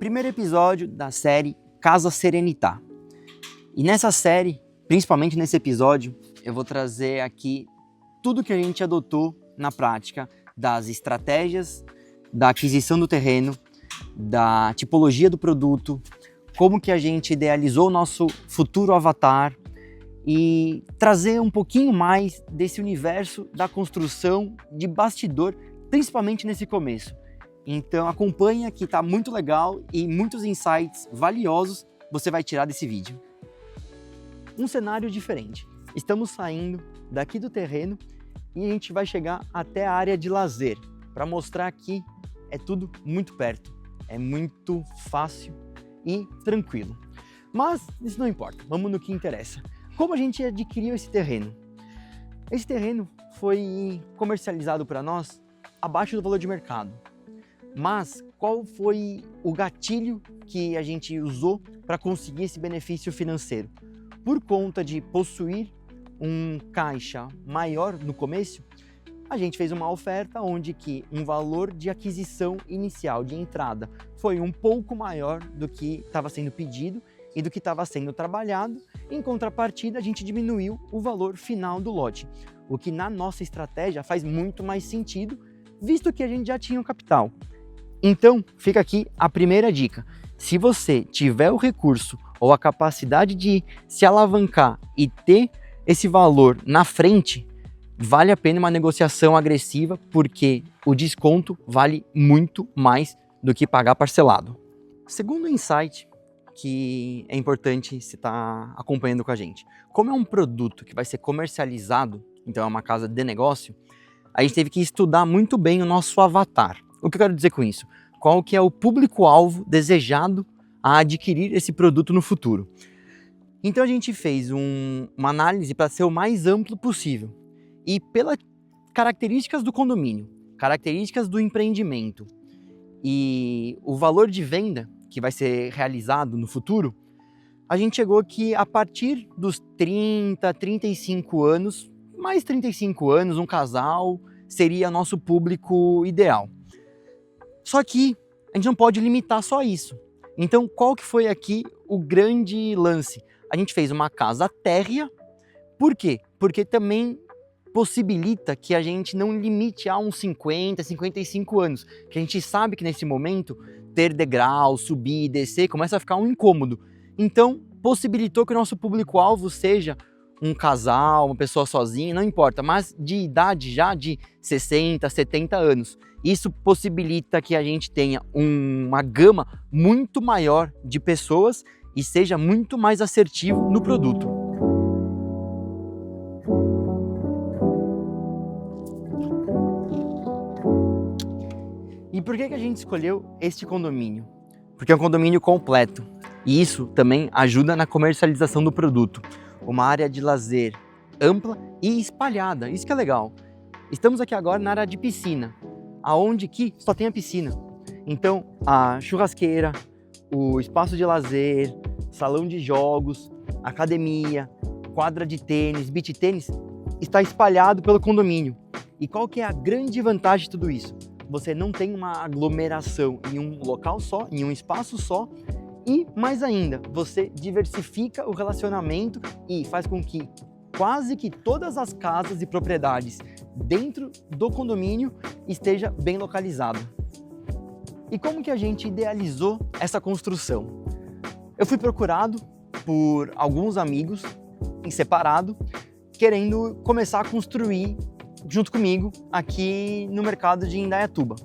primeiro episódio da série Casa Serenità. E nessa série, principalmente nesse episódio, eu vou trazer aqui tudo que a gente adotou na prática das estratégias, da aquisição do terreno, da tipologia do produto, como que a gente idealizou o nosso futuro avatar e trazer um pouquinho mais desse universo da construção de bastidor, principalmente nesse começo. Então acompanha que tá muito legal e muitos insights valiosos você vai tirar desse vídeo. Um cenário diferente. Estamos saindo daqui do terreno e a gente vai chegar até a área de lazer para mostrar que é tudo muito perto, é muito fácil e tranquilo. Mas isso não importa, vamos no que interessa. Como a gente adquiriu esse terreno? Esse terreno foi comercializado para nós abaixo do valor de mercado. Mas qual foi o gatilho que a gente usou para conseguir esse benefício financeiro? Por conta de possuir um caixa maior no começo, a gente fez uma oferta onde que um valor de aquisição inicial de entrada foi um pouco maior do que estava sendo pedido e do que estava sendo trabalhado. Em contrapartida, a gente diminuiu o valor final do lote, o que na nossa estratégia faz muito mais sentido, visto que a gente já tinha o capital. Então, fica aqui a primeira dica. Se você tiver o recurso ou a capacidade de se alavancar e ter esse valor na frente, vale a pena uma negociação agressiva, porque o desconto vale muito mais do que pagar parcelado. Segundo insight que é importante você estar acompanhando com a gente. Como é um produto que vai ser comercializado, então é uma casa de negócio, a gente teve que estudar muito bem o nosso avatar. O que eu quero dizer com isso? Qual que é o público-alvo desejado a adquirir esse produto no futuro? Então a gente fez uma análise para ser o mais amplo possível. E pelas características do condomínio, características do empreendimento e o valor de venda que vai ser realizado no futuro, a gente chegou que a partir dos 30, 35 anos, mais 35 anos, um casal seria nosso público ideal. Só que a gente não pode limitar só isso. Então, qual que foi aqui o grande lance? A gente fez uma casa térrea. Por quê? Porque também possibilita que a gente não limite a uns 50, 55 anos, que a gente sabe que nesse momento ter degrau, subir e descer começa a ficar um incômodo. Então, possibilitou que o nosso público-alvo seja um casal, uma pessoa sozinha, não importa, mas de idade já de 60, 70 anos. Isso possibilita que a gente tenha uma gama muito maior de pessoas e seja muito mais assertivo no produto. E por que a gente escolheu este condomínio? Porque é um condomínio completo e isso também ajuda na comercialização do produto. Uma área de lazer ampla e espalhada, isso que é legal. Estamos aqui agora na área de piscina, aonde que só tem a piscina. Então a churrasqueira, o espaço de lazer, salão de jogos, academia, quadra de tênis, beach tênis, está espalhado pelo condomínio. E qual que é a grande vantagem de tudo isso? Você não tem uma aglomeração em um local só, em um espaço só, e mais ainda, você diversifica o relacionamento e faz com que quase que todas as casas e propriedades dentro do condomínio esteja bem localizado. E como que a gente idealizou essa construção? Eu fui procurado por alguns amigos em separado, querendo começar a construir junto comigo aqui no mercado de Indaiatuba.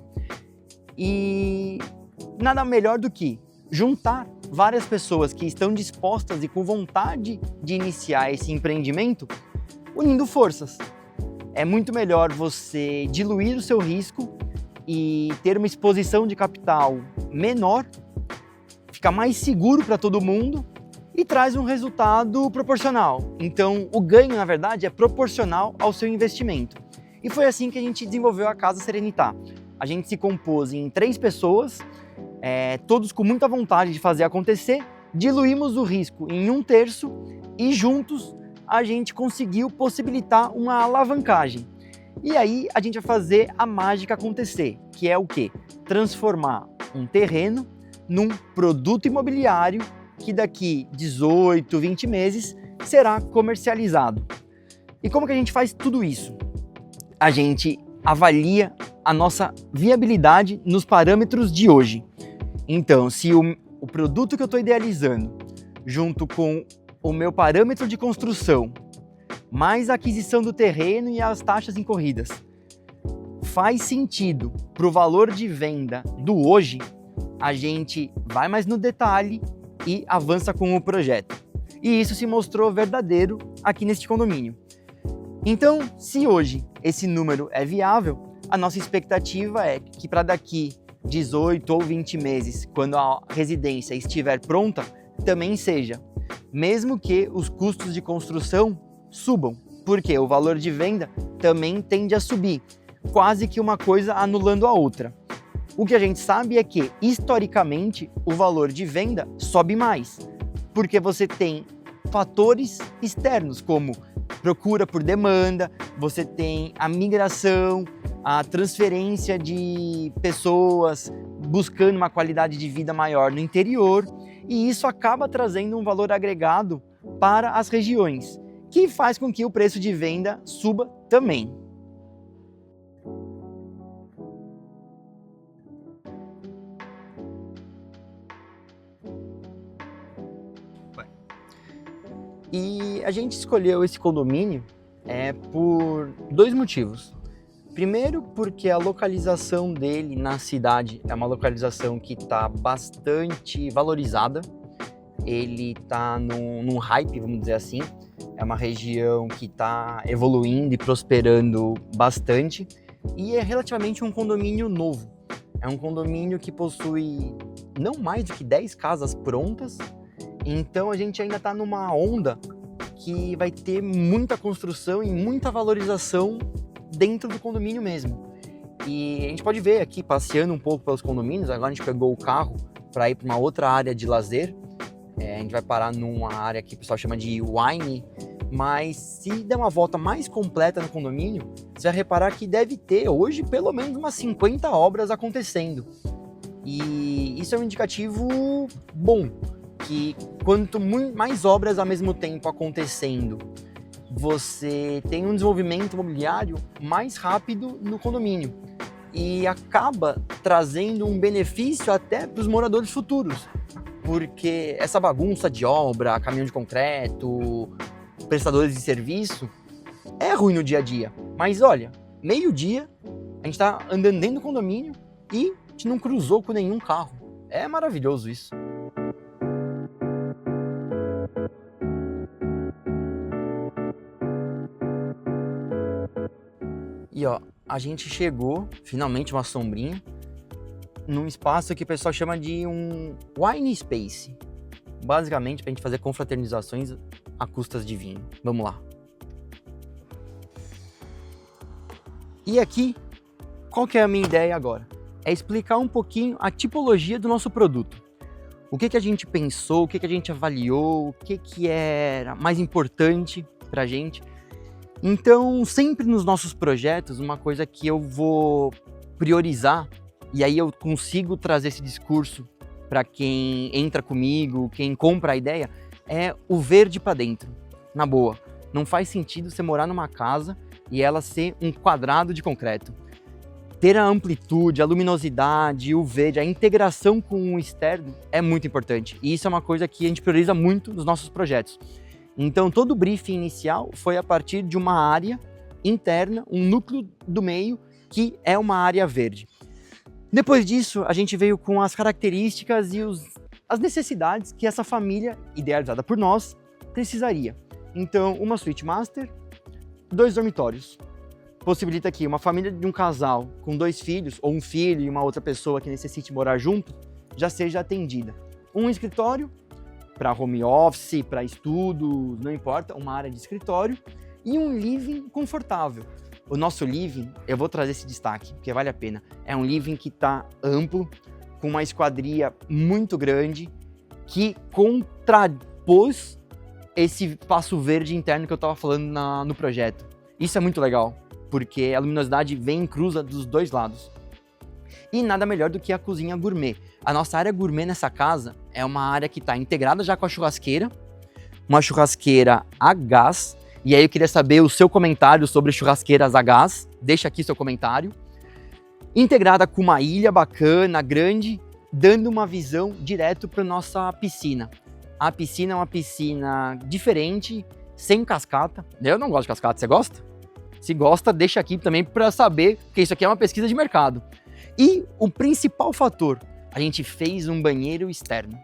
E nada melhor do que juntar várias pessoas que estão dispostas e com vontade de iniciar esse empreendimento, unindo forças. É muito melhor você diluir o seu risco e ter uma exposição de capital menor, fica mais seguro para todo mundo e traz um resultado proporcional. Então, o ganho, na verdade, é proporcional ao seu investimento. E foi assim que a gente desenvolveu a Casa Serenità. A gente se compôs em 3 pessoas, todos com muita vontade de fazer acontecer, diluímos o risco em 1/3 e juntos a gente conseguiu possibilitar uma alavancagem. E aí a gente vai fazer a mágica acontecer, que é o quê? Transformar um terreno num produto imobiliário que daqui 18, 20 meses será comercializado. E como que a gente faz tudo isso? A gente avalia a nossa viabilidade nos parâmetros de hoje. Então, se o produto que eu estou idealizando, junto com o meu parâmetro de construção, mais a aquisição do terreno e as taxas incorridas, faz sentido para o valor de venda do hoje, a gente vai mais no detalhe e avança com o projeto. E isso se mostrou verdadeiro aqui neste condomínio. Então, se hoje esse número é viável, a nossa expectativa é que para daqui 18 ou 20 meses, quando a residência estiver pronta, também seja. Mesmo que os custos de construção subam, porque o valor de venda também tende a subir, quase que uma coisa anulando a outra. O que a gente sabe é que, historicamente, o valor de venda sobe mais, porque você tem fatores externos, como procura por demanda, você tem a migração, a transferência de pessoas buscando uma qualidade de vida maior no interior, e isso acaba trazendo um valor agregado para as regiões, que faz com que o preço de venda suba também. E a gente escolheu esse condomínio por dois motivos. Primeiro, porque a localização dele na cidade é uma localização que está bastante valorizada. Ele está num hype, vamos dizer assim. É uma região que está evoluindo e prosperando bastante. E é relativamente um condomínio novo. É um condomínio que possui não mais do que 10 casas prontas. Então a gente ainda está numa onda que vai ter muita construção e muita valorização dentro do condomínio mesmo. E a gente pode ver aqui, passeando um pouco pelos condomínios, agora a gente pegou o carro para ir para uma outra área de lazer. A gente vai parar numa área que o pessoal chama de wine, mas se der uma volta mais completa no condomínio, você vai reparar que deve ter hoje pelo menos umas 50 obras acontecendo. E isso é um indicativo bom, que quanto mais obras ao mesmo tempo acontecendo, você tem um desenvolvimento imobiliário mais rápido no condomínio e acaba trazendo um benefício até para os moradores futuros, porque essa bagunça de obra, caminhão de concreto, prestadores de serviço, é ruim no dia a dia. Mas olha, meio-dia, a gente está andando dentro do condomínio e a gente não cruzou com nenhum carro. É maravilhoso isso. E ó, a gente chegou, finalmente uma sombrinha, num espaço que o pessoal chama de um wine space. Basicamente pra gente fazer confraternizações a custas de vinho. Vamos lá. E aqui, qual que é a minha ideia agora? É explicar um pouquinho a tipologia do nosso produto. O que a gente pensou, o que a gente avaliou, o que era mais importante pra gente. Então, sempre nos nossos projetos, uma coisa que eu vou priorizar, e aí eu consigo trazer esse discurso para quem entra comigo, quem compra a ideia, é o verde para dentro. Na boa, não faz sentido você morar numa casa e ela ser um quadrado de concreto. Ter a amplitude, a luminosidade, o verde, a integração com o externo é muito importante. E isso é uma coisa que a gente prioriza muito nos nossos projetos. Então, todo o briefing inicial foi a partir de uma área interna, um núcleo do meio, que é uma área verde. Depois disso, a gente veio com as características e as necessidades que essa família, idealizada por nós, precisaria. Então, uma suíte master, 2 dormitórios. Possibilita que uma família de um casal com 2 filhos, ou um filho e uma outra pessoa que necessite morar junto, já seja atendida. Um escritório, para home office, para estudos, não importa, uma área de escritório e um living confortável. O nosso living, eu vou trazer esse destaque, porque vale a pena. É um living que está amplo, com uma esquadria muito grande, que contrapôs esse espaço verde interno que eu estava falando no projeto. Isso é muito legal, porque a luminosidade vem em cruza dos dois lados. E nada melhor do que a cozinha gourmet. A nossa área gourmet nessa casa é uma área que está integrada já com a churrasqueira, uma churrasqueira a gás. E aí eu queria saber o seu comentário sobre churrasqueiras a gás. Deixa aqui seu comentário. Integrada com uma ilha bacana, grande, dando uma visão direto para nossa piscina. A piscina é uma piscina diferente, sem cascata. Eu não gosto de cascata, você gosta? Se gosta, deixa aqui também para saber, porque isso aqui é uma pesquisa de mercado. E o principal fator, a gente fez um banheiro externo.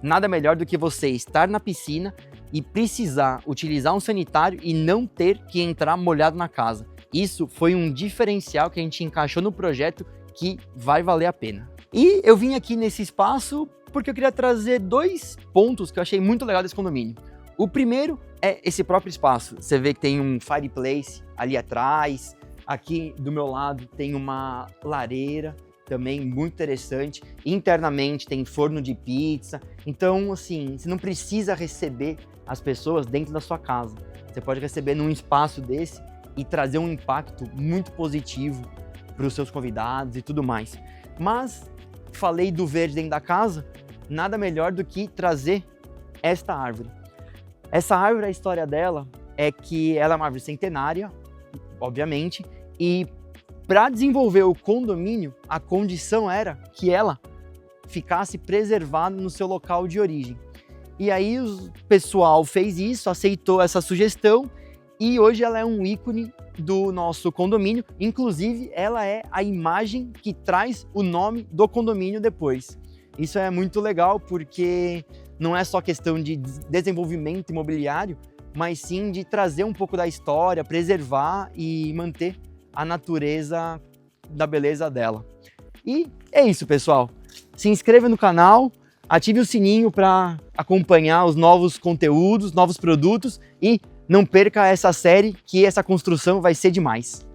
Nada melhor do que você estar na piscina e precisar utilizar um sanitário e não ter que entrar molhado na casa. Isso foi um diferencial que a gente encaixou no projeto que vai valer a pena. E eu vim aqui nesse espaço porque eu queria trazer 2 pontos que eu achei muito legal desse condomínio. O primeiro é esse próprio espaço. Você vê que tem um fireplace ali atrás, aqui do meu lado tem uma lareira, também muito interessante. Internamente tem forno de pizza. Então, assim, você não precisa receber as pessoas dentro da sua casa. Você pode receber num espaço desse e trazer um impacto muito positivo para os seus convidados e tudo mais. Mas, falei do verde dentro da casa, nada melhor do que trazer esta árvore. Essa árvore, a história dela é que ela é uma árvore centenária, obviamente, e para desenvolver o condomínio, a condição era que ela ficasse preservada no seu local de origem. E aí o pessoal fez isso, aceitou essa sugestão e hoje ela é um ícone do nosso condomínio. Inclusive, ela é a imagem que traz o nome do condomínio depois. Isso é muito legal porque não é só questão de desenvolvimento imobiliário, mas sim de trazer um pouco da história, preservar e manter a natureza da beleza dela. E é isso, pessoal. Se inscreva no canal, ative o sininho para acompanhar os novos conteúdos, novos produtos e não perca essa série, que essa construção vai ser demais.